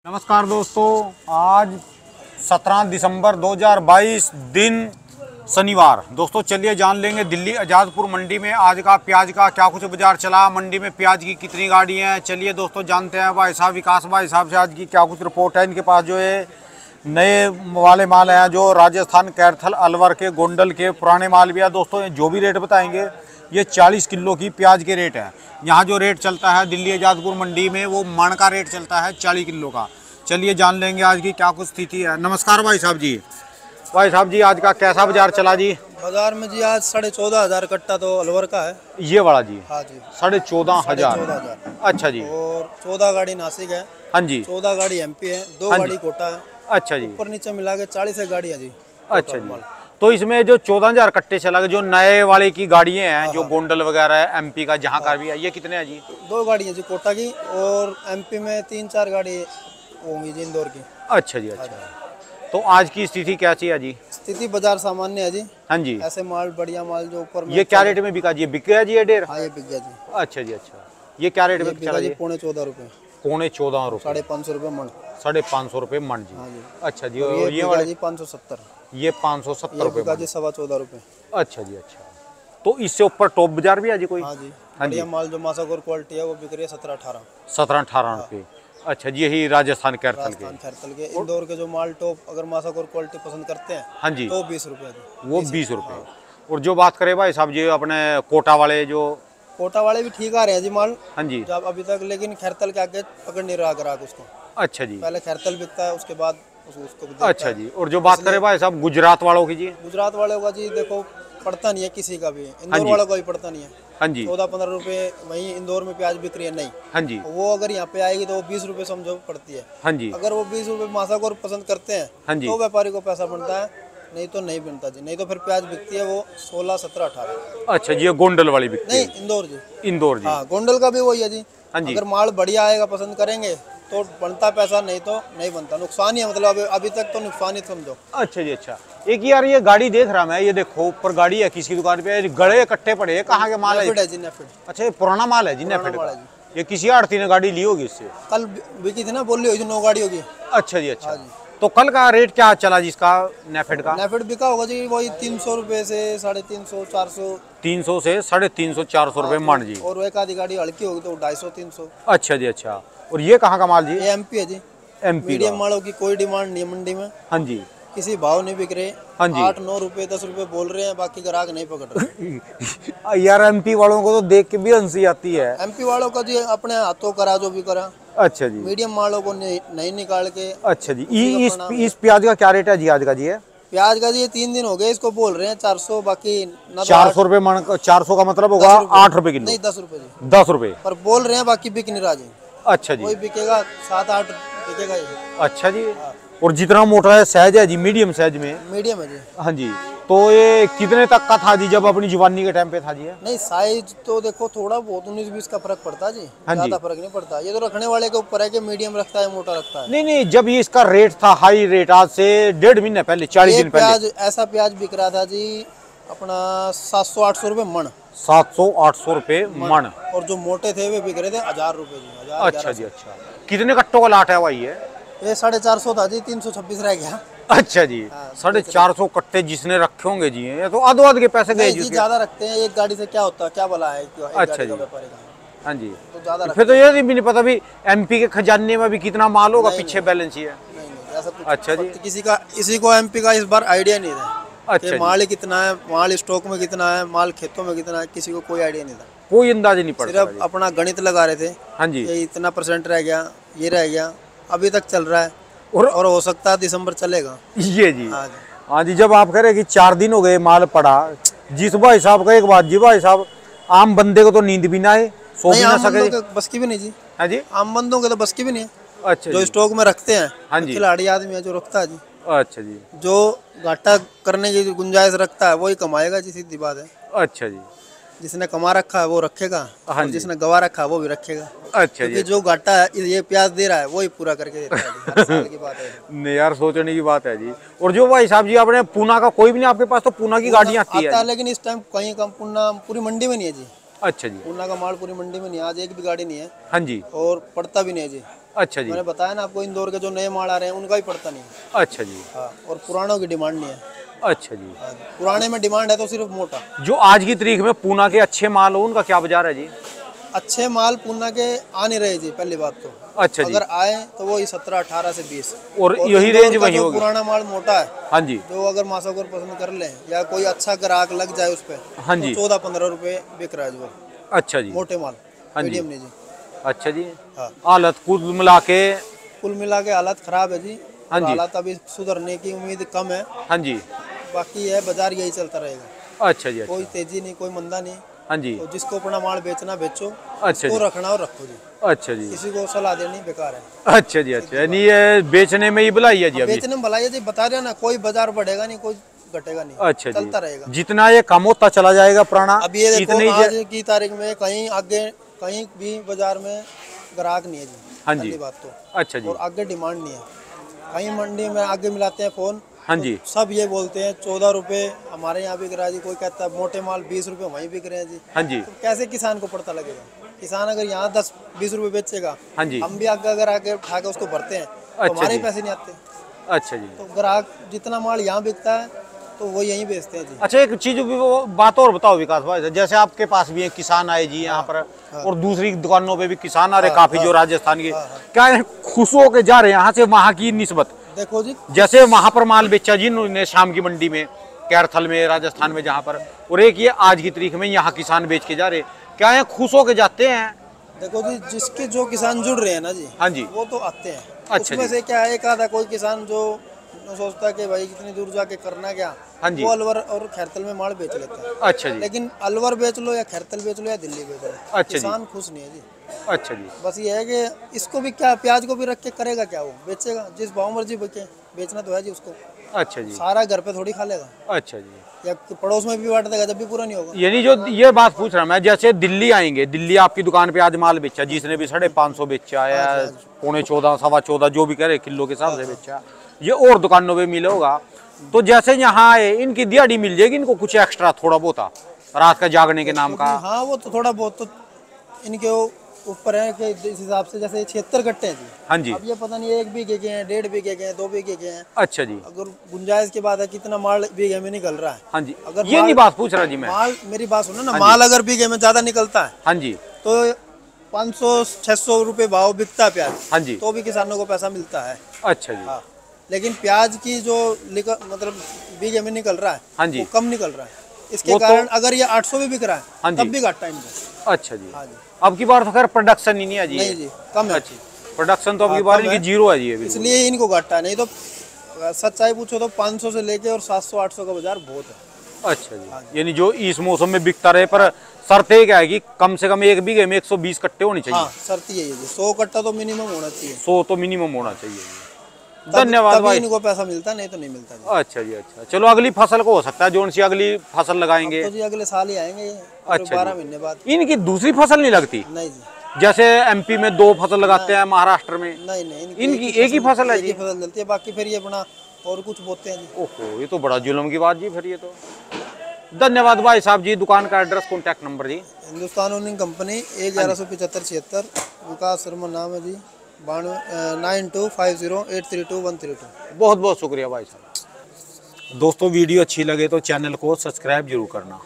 नमस्कार दोस्तों, आज 17 दिसंबर 2022 दिन शनिवार। दोस्तों चलिए जान लेंगे दिल्ली आज़ादपुर मंडी में आज का प्याज का क्या कुछ बाजार चला, मंडी में प्याज की कितनी गाड़ी हैं। चलिए दोस्तों जानते हैं भाई साहब विकास भाई साहब से आज की क्या कुछ रिपोर्ट है। इनके पास जो है नए वाले माल हैं, जो राजस्थान, कैरथल, अलवर के, गोंडल के, पुराने माल भी है। दोस्तों जो भी रेट बताएंगे ये 40 किलो की प्याज के रेट है। यहाँ जो रेट चलता है दिल्ली आज़ादपुर मंडी में वो मण का रेट चलता है 40 किलो का। चलिए जान लेंगे आज की क्या कुछ स्थिति है। नमस्कार भाई साहब जी। भाई साहब जी आज का कैसा बाजार चला जी? बाजार में जी आज 14,500 कट्टा तो अलवर का है। ये वाला जी? हाँ जी 14,500। अच्छा जी। और 14 गाड़ी नासिक है। हाँ जी। 14 गाड़ी एमपी है, 2 हाँ गाड़ी जी। कोटा है। अच्छा जी। ऊपर नीचे मिला के 40 गाड़ी है जी। अच्छा जी। तो इसमें जो 14,000 कट्टे चला गए, जो नए वाले की गाड़ियाँ हैं जो गोंडल वगैरह है एमपी का जहाँ का भी है, ये कितने हैं जी? 2 गाड़ी है जी कोटा की, और एमपी में 3-4 गाड़ी होंगी जी इंदौर की। अच्छा जी। अच्छा तो आज की स्थिति क्या चाहिए जी? स्थिति बाजार सामान्य है जी। हाँ जी। ऐसे माल बढ़िया माल जो ऊपर में ये क्या रेट में बिका जी? बिक गया जी ये डेढ़? हाँ ये बिक गया जी। अच्छा जी। अच्छा ये क्या रेट में चला जी? 14.5 रुपये। 14.5 रुपये। 550 रुपये मन। 550 रुपये मन जी। हाँ जी। अच्छा जी। और और ये वाले जी 570। ये 570 रुपये जी 14.25 रुपये। अच्छा जी। अच्छा तो इससे ऊपर टॉप बाजार भी है जी कोई? हाँ जी। बढ़िया माल जो मासाकोर क्वालिटी है वो बिक रही है 17-18। 17-18 रुपये। अच्छा जी। यही राजस्थान कैरथल के। इंदौर के जो माल टॉप अगर मासाकोर क्वालिटी पसंद करते हैं हाँ जी तो 20 रुपये जी। वो 20 रुपये। और जो बात करें भाई साहब जी अपने कोटा वाले जो कोटा वाले भी ठीक आ रहे हैं जी माल। हाँ जी। जब अभी तक, लेकिन खैरतल के आगे पकड़ नहीं रहा ग्राहक उसको। अच्छा जी। पहले खैरतल बिकता है, उसके बाद उसको भी अच्छा जी। और जो बात करें भाई साहब गुजरात वालों की जी? गुजरात वालों का जी देखो पड़ता नहीं है किसी का भी, इंदौर वालों का भी पड़ता नहीं है। हाँ जी। 14-15 रुपये वहीं इंदौर में प्याज बिक रही है नहीं। हाँ जी। वो अगर यहाँ पे आएगी तो वो 20 रुपये समझो पड़ती है। हाँ जी। अगर वो 20 रुपये मासाकोर पसंद करते हैं हाँ जी। तो व्यापारी को पैसा बनता है, नहीं तो नहीं बनता जी। नहीं तो फिर प्याज बिकती है वो 16, 17, 18। अच्छा जी। ये गोंडल वाली बिकती है? नहीं इंदौर जी। इंदौर जी। हाँ गोंडल का भी वही है जी। हाँ जी। अगर माल बढ़िया आएगा पसंद करेंगे तो बनता पैसा, नहीं तो नहीं बनता। नुकसान ही है, मतलब अभी तक तो नुकसान ही समझो। अच्छा जी। अच्छा एक यार ये गाड़ी देख रहा मैं, ये देखो ऊपर गाड़ी है किसी दुकान पे, गड़े इकट्ठे पड़े हैं, कहाँ के माल है जी? नेफिड। अच्छा ये पुराना माल है जी? नेफिड का? ये किसी आड़ती ने गाड़ी ली होगी इससे? कल बिकी थी ना, बोली हुई 9 गाड़ी होगी। अच्छा जी। अच्छा तो कल का रेट क्या चला जिसका नेफिड का? नेफिड बिका होगा जी वही 300 रुपये से 350, 400। 300 से 350, 400 रुपये मन जी। और एक आधी गाड़ी हल्की होगी तो 250, 300। अच्छा जी। अच्छा और ये कहाँ का माल जी? ये एमपी है जी। एमपी मीडियम मालों की कोई डिमांड नहीं है मंडी में। हाँ जी। किसी भाव नहीं बिक रहे। हाँ जी। 8-9 रुपये 10 रुपये बोल रहे हैं, बाकी ग्राहक नहीं पकड़ रहे। यार एमपी वालों को तो देख के भी हंसी आती है। एमपी वालों का जी अपने हाथों करा जो भी करा। अच्छा जी। मीडियम मालों को नहीं निकाल के। अच्छा जी। इस प्याज का क्या रेट है जी आज का जी? है प्याज का जी 3 दिन हो गए इसको बोल रहे हैं 400, बाकी 400 रुपये मन। 400 का मतलब होगा 8 रुपये किलो? नहीं 10 रुपये जी। 10 रुपये पर बोल रहे हैं, बाकी बिक नहीं रहा जी। अच्छा जी। वही बिकेगा 7-8 बिकेगा ये। अच्छा जी। और जितना मोटा है साइज है जी, मीडियम साइज में? मीडियम है जी। हाँ जी। तो ये कितने तक का था जी जब अपनी जवानी के टाइम पे था जी? नहीं साइज तो देखो थोड़ा बहुत 19-20 का फर्क पड़ता है जी। हाँ जी। ज्यादा फर्क नहीं पड़ता। ये तो रखने वाले के ऊपर है कि मीडियम रखता है मोटा रखता है। नहीं जब ये इसका रेट था हाई रेट, आज से 1.5 महीने पहले, 40 दिन पहले प्याज ऐसा प्याज बिक रहा था जी अपना 700-800 रुपये मन। 700-800 रुपये मन। और जो मोटे थे वे बिक रहे थे 1000 रुपये जी। 1000। अच्छा जी। अच्छा कितने कट्टों का लाट है भाई ये 450 था जी, 326 रह गया। अच्छा जी। 450 कट्टे जिसने रखे होंगे जी, ये तो आधो आध के पैसे गए जी। ज्यादा रखते हैं एक गाड़ी से, क्या होता है, क्या भला है। अच्छा जी। हाँ जी। तो ज्यादा फिर तो ये भी नहीं पता भी एमपी के खजाने में भी कितना माल होगा, पीछे बैलेंस ही है। नहीं ऐसा कुछ। अच्छा जी। किसी को एमपी का इस बार आइडिया नहीं था। अच्छा कि माल कितना है, माल स्टॉक में कितना है, माल खेतों में कितना है, किसी को कोई आइडिया नहीं था। कोई अंदाजा नहीं पड़ता। सिर्फ अपना गणित लगा रहे थे। हाँ जी। ये इतना % रह गया, ये रह गया, अभी तक चल रहा है और हो सकता है दिसंबर चलेगा। ये जी। हाँ जी। हाँ जी। जब आप कह रहे कि 4 दिन हो गए माल पड़ा, जिस भाई साहब का एक बात जी, भाई साहब आम बंदे को तो नींद भी ना है, सो भी ना सके। बस की भी नहीं जी। हाँ जी। आम बंदों के तो बस की भी नहीं है। अच्छा जो स्टॉक में रखते हैं। हाँ जी। खिलाड़ी आदमी है जो रखता है जी। अच्छा जी। जो घाटा करने की गुंजाइश रखता है वही कमाएगा जी, सीधी बात है। अच्छा जी। जिसने कमा रखा है वो रखेगा, हाँ और जिसने गवा रखा है वो भी रखेगा। अच्छा जी। जो घाटा है ये प्याज दे रहा है वही पूरा करके देता है। हर साल की बात है। नहीं यार सोचने की बात है जी। और जो भाई साहब जी आपने पूना का कोई भी नहीं, आपके पास तो पूना की गाड़ियाँ आती है? लेकिन इस टाइम कहीं कम पूना पूरी मंडी में नहीं है जी। अच्छा जी। पूना का माल पूरी मंडी में नहीं है, आज एक भी गाड़ी नहीं है। हाँ जी। और पड़ता भी नहीं है जी। अच्छा जी। मैंने बताया ना आपको, इंदौर के जो नए माल आ रहे हैं उनका ही पड़ता नहीं है। अच्छा जी। हाँ, और पुरानों की डिमांड नहीं है। अच्छा जी। हाँ, पुराने में डिमांड है तो सिर्फ मोटा। जो आज की तारीख में पूना के अच्छे माल हो उनका क्या बाजार है जी? अच्छे माल पूना के आ नहीं रहे जी, पहली बात तो। अच्छा जी। अगर आए तो वो 17, 18 से 20। और यही इंदौर रेंज का वही जो होगी। पुराना माल मोटा है, हाँ जी। जो अगर मासाकोर पसंद कर लें या कोई अच्छा ग्राहक लग जाए उस पर, हाँ तो जी। 14-15 रुपए बिक रहा है जी वो। अच्छा जी। मोटे माल, हाँ जी। मीडियम नहीं जी। अच्छा जी। हाँ, हालत कुल मिला के। कुल मिला के हालत खराब है जी। हाँ और जी। हालात अभी सुधरने की उम्मीद कम है। हाँ जी। बाकी है बाजार यही चलता रहेगा। अच्छा जी। कोई अच्छा। तेजी नहीं, कोई मंदा नहीं। हाँ जी। तो जिसको अपना माल बेचना बेचो, अच्छा जिसको जी। रखना हो रखो जी। अच्छा जी। किसी को सलाह देनी बेकार है। अच्छा जी। अच्छा, यानी ये बेचने में ही भलाई है जी अब अभी। बेचने में भलाई है जी, बता रहे हो ना, कोई बाजार बढ़ेगा नहीं, कोई घटेगा नहीं, अच्छा जी। चलता रहेगा। जितना ये कम होता चला जाएगा पुराना, अब ये देखो इतने ही आज की तारीख में कहीं आगे कहीं भी बाजार में ग्राहक नहीं है जी। हाँ जी। पहली बात तो। अच्छा जी। और आगे डिमांड नहीं है। कहीं मंडी में आगे मिलाते हैं फोन, हाँ तो जी। सब ये बोलते हैं 14 रुपए हमारे यहाँ बिक रहा है जी, कोई कहता है मोटे माल 20 रुपए वहीं बिक रहे हैं जी। हाँ जी। तो कैसे किसान को पता लगेगा? किसान अगर यहाँ 10-20 रुपए बेचेगा, हाँ जी। हम भी आगे अगर आगे उठा के उसको भरते हैं तो अच्छा हमारे जी। ही पैसे नहीं आते। अच्छा जी। तो ग्राहक जितना माल यहाँ बिकता है तो वो यहीं बेचते हैं जी। अच्छा, एक चीज भी वो बात और बताओ विकास भाई, जैसे आपके पास भी एक किसान आए जी यहाँ पर, और दूसरी दुकानों पे भी किसान आ रहे काफी जो राजस्थान के, क्या है, खुश होके जा रहे हैं यहाँ से वहाँ की निस्बत? देखो जी, जैसे वहां पर माल बेचा जी इन्होंने शाम की मंडी में, कैरथल में, राजस्थान में जहाँ पर, और एक ये आज की तारीख में यहाँ किसान बेच के जा रहे, क्या है, खुश होके जाते हैं? देखो जी, जिसके जो किसान जुड़ रहे हैं ना जी, हाँ जी। वो तो आते हैं। अच्छा उसमें जी। से क्या है, एक आधा कोई किसान जो सोचता है कि भाई कितनी दूर जाके करना क्या, हाँ जी। वो अलवर और खैरतल में माल बेच लेता है। अच्छा जी। लेकिन अलवर बेच लो या खैरतल बेच लो या दिल्ली बेच लो, अच्छा जी। किसान खुश नहीं है जी। अच्छा जी। बस ये है कि इसको भी क्या, प्याज को भी रख के करेगा क्या, वो बेचेगा जिस भाव मर्जी बेचे, बेचना तो है जी उसको। अच्छा जी। सारा घर पे थोड़ी खा लेगा, अच्छा जी। या पड़ोस में भी बांट देगा जब भी पूरा नहीं होगा। यानी जो ये बात पूछ रहा मैं, जैसे दिल्ली आएंगे, दिल्ली आपकी दुकान पे आज माल बेचा, जिसने भी 550 बेचा या 14.25, 14.25 जो भी कह रहे किलो के हिसाब से बेचा, ये और दुकानों पे मिले होगा। तो जैसे यहाँ आए, इनकी दिहाड़ी मिल जाएगी इनको कुछ एक्स्ट्रा थोड़ा बहुत रात का जागने के नाम का? हाँ, वो तो थोड़ा बहुत तो इनके ऊपर है कि इस हिसाब से, जैसे 76 कट्टे हैं जी। हाँ जी। अब ये पता नहीं 1 बीघे के हैं, 1.5 बीघे के हैं, 2 बीघे के हैं। अच्छा जी। अगर गुंजाइश की बात है कितना माल बीघे में निकल रहा है। हाँ जी। अगर ये नहीं बात पूछ रहा जी मैं। माल, मेरी बात सुनो ना, हाँ माल अगर बीघे में ज्यादा निकलता है हाँ जी। तो 500-600 रुपए भाव बिकता है प्याज, हाँ जी। तो भी किसानों को पैसा मिलता है। अच्छा जी। हाँ, लेकिन प्याज की जो मतलब बीघे में निकल रहा है, हाँ जी। वो कम निकल रहा है। इसके वो तो- कारण अगर ये 800 भी बिक रहा हाँ है जी। तब भी घाटा इनको। अच्छा जी। हाँ जी। अब की बार तो खैर प्रोडक्शन ही नहीं है जी। नहीं जी, कम है। अच्छा, प्रोडक्शन तो अब की हाँ, बार कम इनकी है। जीरो है जी बिल्कुल। इसलिए इनको घाटा है, नहीं तो सच्चाई पूछो तो 500 से लेके और 700-800 का बाजार बहुत है। अच्छा जी। यानी जो इस मौसम में बिकता रहे, पर शर्त एक है कि कम से कम एक बीघे में 120 कट्टे होने चाहिए। हाँ, शर्त यही है जी, 100 कट्टा तो मिनिमम होना चाहिए। 100 तो मिनिमम होना चाहिए। धन्यवाद तभी भाई। इनको पैसा मिलता है, नहीं तो नहीं मिलता जी। अच्छा जी। अच्छा, चलो अगली फसल को हो सकता है जोन सी अगली फसल लगाएंगे। तो जी अगले साल ही आएंगे ये, अच्छा 12 जी। महीने बाद। इनकी दूसरी फसल नहीं लगती? नहीं जी, जैसे एमपी में 2 फसल लगाते हैं, महाराष्ट्र में नहीं, इनकी एक ही फसल है एक जी? ही फसल चलती है, बाकी फिर ये अपना और कुछ बोते हैं जी। ओहो, ये तो बड़ा जुल्म की बात जी फिर ये तो। धन्यवाद भाई साहब जी। दुकान का एड्रेस, कॉन्टैक्ट नंबर जी? हिंदुस्तान यूनियन कंपनी 1175-76, विकास शर्मा नाम है जी, 9250832132। बहुत बहुत शुक्रिया भाई साहब। दोस्तों वीडियो अच्छी लगे तो चैनल को सब्सक्राइब जरूर करना।